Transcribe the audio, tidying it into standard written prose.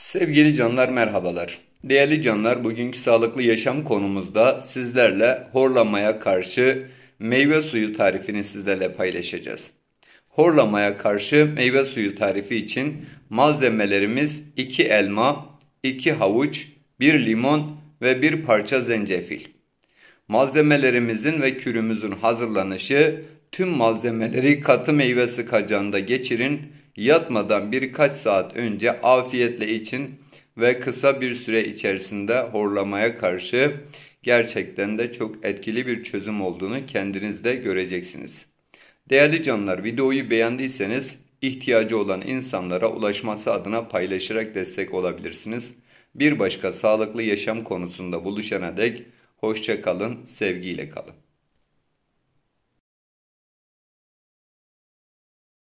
Sevgili canlar merhabalar. Değerli canlar, bugünkü sağlıklı yaşam konumuzda sizlerle horlamaya karşı meyve suyu tarifini sizlerle paylaşacağız. Horlamaya karşı meyve suyu tarifi için malzemelerimiz 2 elma, 2 havuç, 1 limon ve 1 parça zencefil. Malzemelerimizin ve kürümüzün hazırlanışı: tüm malzemeleri katı meyve sıkacağında geçirin. Yatmadan birkaç saat önce afiyetle için ve kısa bir süre içerisinde horlamaya karşı gerçekten de çok etkili bir çözüm olduğunu kendiniz de göreceksiniz. Değerli canlar, videoyu beğendiyseniz ihtiyacı olan insanlara ulaşması adına paylaşarak destek olabilirsiniz. Bir başka sağlıklı yaşam konusunda buluşana dek hoşça kalın, sevgiyle kalın.